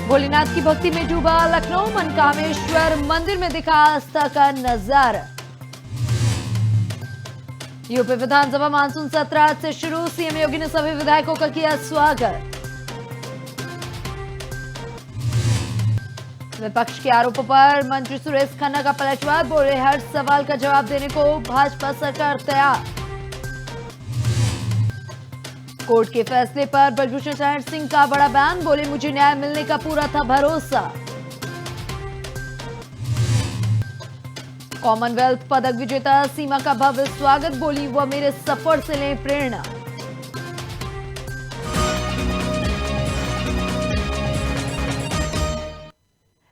भोलेनाथ की भक्ति में डूबा लखनऊ। मनकामेश्वर मंदिर में दिखा आस्था का नजारा। यूपी विधानसभा मानसून सत्र आज से शुरू। सीएम योगी ने सभी विधायकों का किया स्वागत। विपक्ष के आरोपों पर मंत्री सुरेश खन्ना का पलटवार। बोले हर सवाल का जवाब देने को भाजपा सरकार तैयार। कोर्ट के फैसले पर ब्रजभूषण शरण सिंह का बड़ा बयान। बोले मुझे न्याय मिलने का पूरा था भरोसा। कॉमनवेल्थ पदक विजेता सीमा का भव्य स्वागत। बोली वह मेरे सफर से लें प्रेरणा।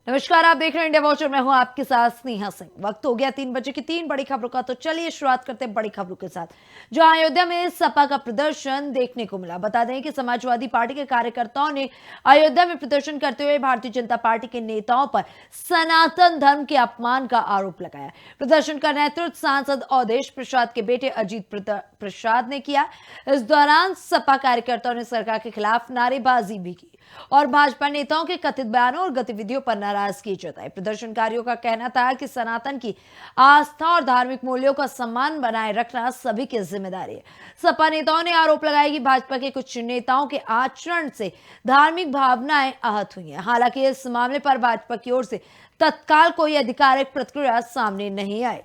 नमस्कार, आप देख रहे हैं इंडिया वॉचर। मैं हूं आपके साथ स्नेहा सिंह। वक्त हो गया 3 बजे की 3 बड़ी खबरों का, तो चलिए शुरुआत करते हैं बड़ी खबरों के साथ। जो अयोध्या में सपा का प्रदर्शन देखने को मिला। बता दें कि समाजवादी पार्टी के कार्यकर्ताओं ने अयोध्या में प्रदर्शन करते हुए भारतीय जनता पार्टी के नेताओं पर सनातन धर्म के अपमान का आरोप लगाया। प्रदर्शन का नेतृत्व सांसद अवधेश प्रसाद के बेटे अजीत प्रसाद ने किया। इस दौरान सपा कार्यकर्ताओं ने सरकार के खिलाफ नारेबाजी भी की और भाजपा नेताओं के कथित बयानों और गतिविधियों पर नाराजगी जताई। प्रदर्शनकारियों का कहना था कि सनातन की आस्था और धार्मिक मूल्यों का सम्मान बनाए रखना सभी की जिम्मेदारी है। सपा नेताओं ने आरोप लगाया कि भाजपा के कुछ नेताओं के आचरण से धार्मिक भावनाएं आहत हुई हैं। हालांकि इस मामले पर भाजपा की ओर से तत्काल कोई आधिकारिक प्रतिक्रिया सामने नहीं आई।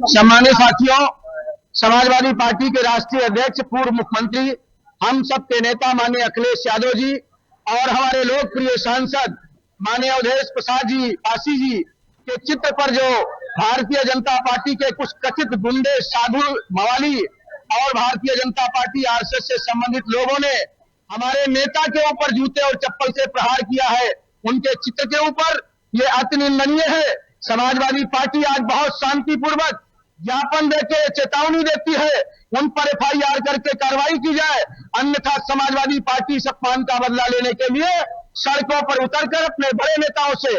सम्मानित साथियों, समाजवादी पार्टी के राष्ट्रीय अध्यक्ष पूर्व मुख्यमंत्री हम सब के नेता माननीय अखिलेश यादव जी और हमारे लोकप्रिय सांसद माननीय अवधेश प्रसाद जी पासी जी के चित्र पर जो भारतीय जनता पार्टी के कुछ कथित गुंडे, साधु, मवाली और भारतीय जनता पार्टी आरएसएस से संबंधित लोगों ने हमारे नेता के ऊपर जूते और चप्पल से प्रहार किया है, उनके चित्र के ऊपर, ये अति निंदनीय है। समाजवादी पार्टी आज बहुत शांतिपूर्वक ज्ञापन देके चेतावनी देती है, उन पर एफआईआर करके कार्रवाई की जाए, अन्यथा समाजवादी पार्टी इस अपमान का बदला लेने के लिए सड़कों पर उतरकर अपने बड़े नेताओं से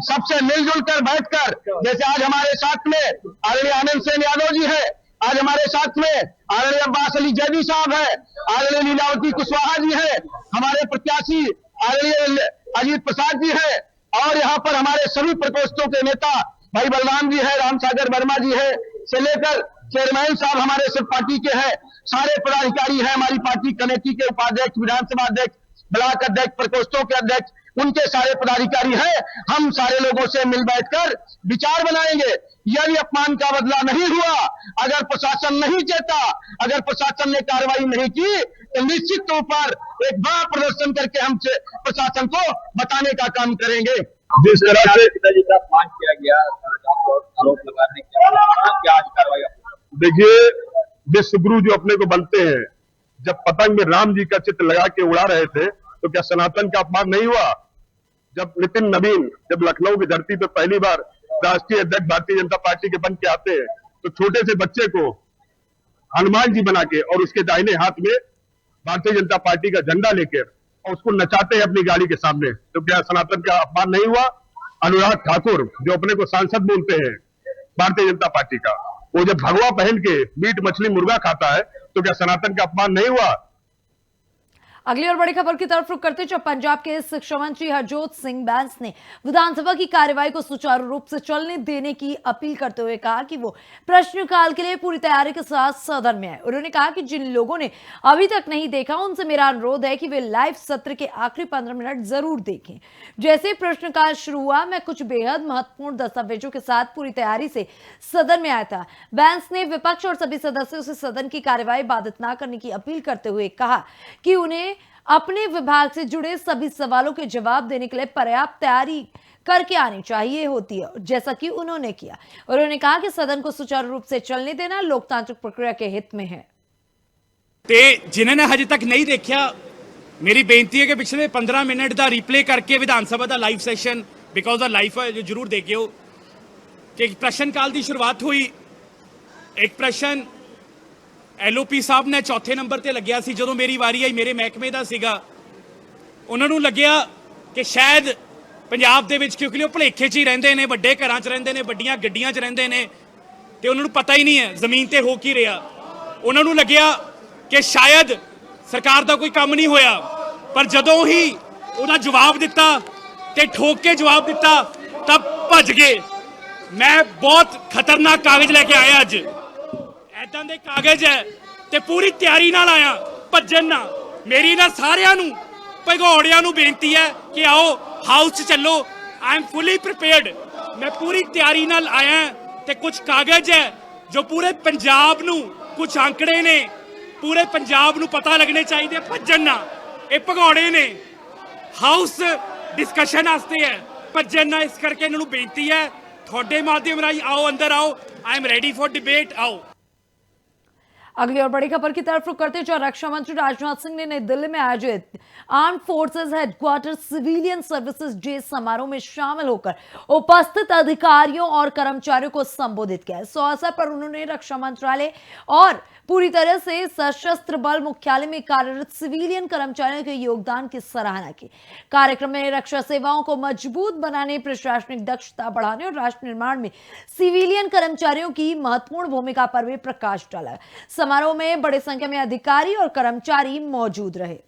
सबसे मिलजुल कर बैठकर, जैसे आज हमारे साथ में आदरणीय आनंद सेन यादव जी है, आज हमारे साथ में आदरणीय अब्बास अली जैदी साहब है, आदरणीय लीलावती कुशवाहा जी है, हमारे प्रत्याशी आदरणीय अजीत प्रसाद जी है, और यहाँ पर हमारे सभी प्रकोष्ठों के नेता भाई बलराम जी है, राम सागर वर्मा जी है, से लेकर चेयरमैन साहब हमारे सब पार्टी के हैं, सारे पदाधिकारी हैं, हमारी पार्टी कमेटी के उपाध्यक्ष, विधानसभा अध्यक्ष, ब्लॉक अध्यक्ष, प्रकोष्ठों के अध्यक्ष, उनके सारे पदाधिकारी हैं। हम सारे लोगों से मिल बैठकर विचार बनाएंगे। यदि अपमान का बदला नहीं हुआ, अगर प्रशासन नहीं चेता, अगर प्रशासन ने कार्रवाई नहीं की, तो निश्चित तौर पर एक बड़ा प्रदर्शन करके हम प्रशासन को बताने का काम करेंगे। जिस तरह से पिताजी का अपमान किया गया, आरोप लगाने क्या आज कार्रवाई? देखिए, विश्वगुरु जो अपने को बनते हैं, जब पतंग में राम जी का चित्र लगा के उड़ा रहे थे, तो क्या सनातन का अपमान नहीं हुआ? जब नितिन नवीन जब लखनऊ की धरती पर पहली बार राष्ट्रीय अध्यक्ष भारतीय जनता पार्टी के बन के आते हैं, तो छोटे से बच्चे को हनुमान जी बना के और उसके दाहिने हाथ में भारतीय जनता पार्टी का झंडा लेकर और उसको नचाते हैं अपनी गाड़ी के सामने, तो क्या सनातन का अपमान नहीं हुआ? अनुराग ठाकुर जो अपने को सांसद बोलते हैं भारतीय जनता पार्टी का, वो जब भगवा पहन के मीट मछली मुर्गा खाता है, तो क्या सनातन का अपमान नहीं हुआ? अगली और बड़ी खबर की तरफ रुख करते हैं। पंजाब के शिक्षा मंत्री हरजोत सिंह बैंस ने विधानसभा की कार्यवाही को सुचारू रूप से चलने देने की अपील करते हुए कहा कि वो प्रश्नकाल के लिए पूरी तैयारी के साथ सदन में आए। उन्होंने कहा कि जिन लोगों ने अभी तक नहीं देखा, उनसे मेरा अनुरोध है कि वे लाइव सत्र के आखिरी 15 मिनट जरूर देखें। जैसे प्रश्नकाल शुरू हुआ, मैं कुछ बेहद महत्वपूर्ण दस्तावेजों के साथ पूरी तैयारी से सदन में आया था। बैंस ने विपक्ष और सभी सदस्यों से सदन की कार्यवाही बाधित न करने की अपील करते हुए कहा कि उन्हें अपने विभाग से जुड़े सभी सवालों के जवाब देने के लिए पर्याप्त तैयारी करके आनी चाहिए होती है, जैसा कि उन्होंने किया। उन्होंने कहा कि सदन को सुचारू रूप से चलने देना लोकतांत्रिक प्रक्रिया के हित में है। ते जिन्होंने हजे तक नहीं देखा, मेरी बेनती है कि पिछले 15 मिनट का रिप्ले करके विधानसभा का live session, because the live है, जो जरूर देखियो कि प्रश्नकाल की शुरुआत हुई। एक प्रश्न LOP साहब ने चौथे नंबर ते लग्या सी। जो मेरी वारी आई, मेरे महकमे का सीगा, उन्होंने लग्या कि शायद पंजाब दे विच, क्योंकि वो भुलेखे च ही रहंदे ने, वड्डे घरां च रहंदे ने, वड्डियां गड्डियां च रहंदे ने, ते उन्होंने पता ही नहीं है जमीन ते हो की रहा। उन्होंने लग्या कि शायद ਸਰਕਾਰ ਦਾ ਕੋਈ ਕੰਮ ਨਹੀਂ ਹੋਇਆ, ਪਰ ਜਦੋਂ ਹੀ ਉਹਦਾ ਜਵਾਬ ਦਿੱਤਾ ਤੇ ਠੋਕ ਕੇ ਜਵਾਬ ਦਿੱਤਾ ਤਾਂ ਭੱਜ ਗਏ। ਮੈਂ ਬਹੁਤ ਖਤਰਨਾਕ ਕਾਗਜ਼ ਲੈ ਕੇ ਆਇਆ ਅੱਜ, ਐਦਾਂ ਦੇ ਕਾਗਜ਼ ਹੈ ਤੇ ਪੂਰੀ ਤਿਆਰੀ ਨਾਲ ਆਇਆ, ਭੱਜਣ ਨਾ। ਮੇਰੀ ਨਾ ਸਾਰਿਆਂ ਨੂੰ ਭਗੌੜਿਆਂ ਨੂੰ ਬੇਨਤੀ ਹੈ ਕਿ ਆਓ ਹਾਊਸ 'ਚ ਚੱਲੋ। ਆਈ ਐਮ ਫੁੱਲੀ ਪ੍ਰੀਪੇਅਰਡ, ਮੈਂ ਪੂਰੀ ਤਿਆਰੀ ਨਾਲ ਆਇਆ ਤੇ ਕੁਝ ਕਾਗਜ਼ ਹੈ ਜੋ ਪੂਰੇ ਪੰਜਾਬ ਨੂੰ, ਕੁਝ ਆંકੜੇ ਨੇ ਪੂਰੇ ਪੰਜਾਬ ਨੂੰ ਪਤਾ ਲੱਗਣੇ ਚਾਹੀਦੇ। ਭੱਜਣ ਨਾ, ਇਹ ਭਗੌੜੇ ਨੇ। ਹਾਊਸ ਡਿਸਕਸ਼ਨ ਵਾਸਤੇ ਹੈ, ਭੱਜਣ ਨਾ। ਇਸ ਕਰਕੇ ਇਹਨਾਂ ਨੂੰ ਬੇਨਤੀ ਹੈ ਤੁਹਾਡੇ माध्यम राही आओ, अंदर आओ। I am ready for debate, आओ। अगली और बड़ी खबर की तरफ रुख करते हैं। रक्षा मंत्री राजनाथ सिंह ने नई दिल्ली में आयोजित arm forces headquarter civilian services day समारोह में शामिल होकर उपस्थित अधिकारियों और कर्मचारियों को संबोधित किया। इस अवसर पर उन्होंने रक्षा मंत्रालय और पूरी तरह से सशस्त्र बल मुख्यालय में कार्यरत सिविलियन कर्मचारियों के योगदान की सराहना की। कार्यक्रम में रक्षा सेवाओं को मजबूत बनाने, प्रशासनिक दक्षता बढ़ाने और राष्ट्र निर्माण में सिविलियन कर्मचारियों की महत्वपूर्ण भूमिका पर भी प्रकाश डाला। समारोह में बड़ी संख्या में अधिकारी और कर्मचारी मौजूद रहे।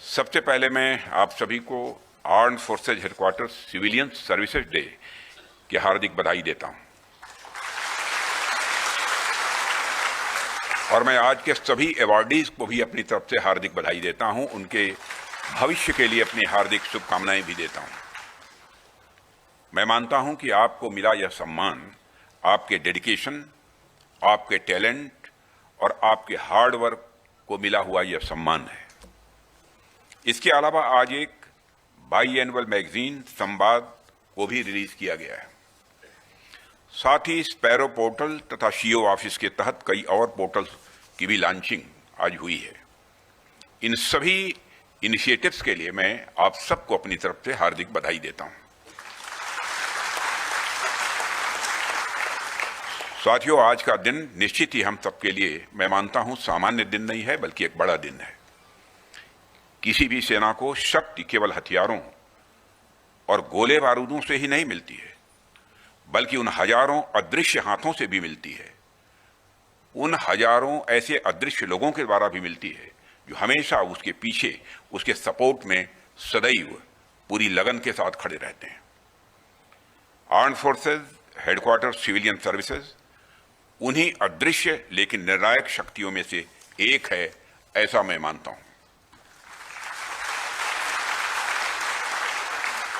सबसे पहले मैं आप सभी को arm forces headquarter civilian services day की हार्दिक बधाई देता हूं, और मैं आज के सभी अवार्डीज को भी अपनी तरफ से हार्दिक बधाई देता हूं। उनके भविष्य के लिए अपनी हार्दिक शुभकामनाएं भी देता हूं। मैं मानता हूं कि आपको मिला यह सम्मान आपके डेडिकेशन, आपके टैलेंट और आपके हार्ड वर्क को मिला हुआ यह सम्मान है। इसके अलावा आज एक बाई एनुअल मैगजीन संवाद को भी रिलीज किया गया है। साथ ही स्पैरो पोर्टल तथा सीओ ऑफिस के तहत कई और पोर्टल्स की भी लॉन्चिंग आज हुई है। इन सभी इनिशिएटिव्स के लिए मैं आप सबको अपनी तरफ से हार्दिक बधाई देता हूं। साथियों, आज का दिन निश्चित ही हम सबके लिए, मैं मानता हूं, सामान्य दिन नहीं है, बल्कि एक बड़ा दिन है। किसी भी सेना को शक्ति केवल हथियारों और गोले बारूदों से ही नहीं मिलती है, बल्कि उन हजारों अदृश्य हाथों से भी मिलती है। उन हजारों ऐसे अदृश्य लोगों के द्वारा भी मिलती है जो हमेशा उसके पीछे, उसके सपोर्ट में सदैव पूरी लगन के साथ खड़े रहते हैं। Armed forces headquarter civilian services उन्हीं अदृश्य लेकिन निर्णायक शक्तियों में से एक है, ऐसा मैं मानता हूं।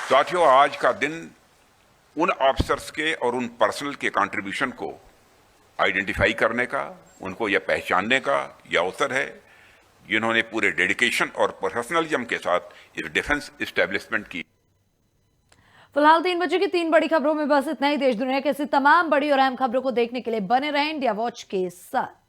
साथियों, आज का दिन उन ऑफिसर्स के और उन पर्सनल के कंट्रीब्यूशन को आइडेंटिफाई करने का, उनको यह पहचानने का यह अवसर है जिन्होंने पूरे डेडिकेशन और प्रोफेशनलिज्म के साथ इस डिफेंस एस्टेब्लिशमेंट की। फिलहाल 3 बजे की 3 बड़ी खबरों में बस इतना ही। देश दुनिया की ऐसी तमाम बड़ी और अहम खबरों को देखने के लिए बने रहें इंडिया वॉच के साथ।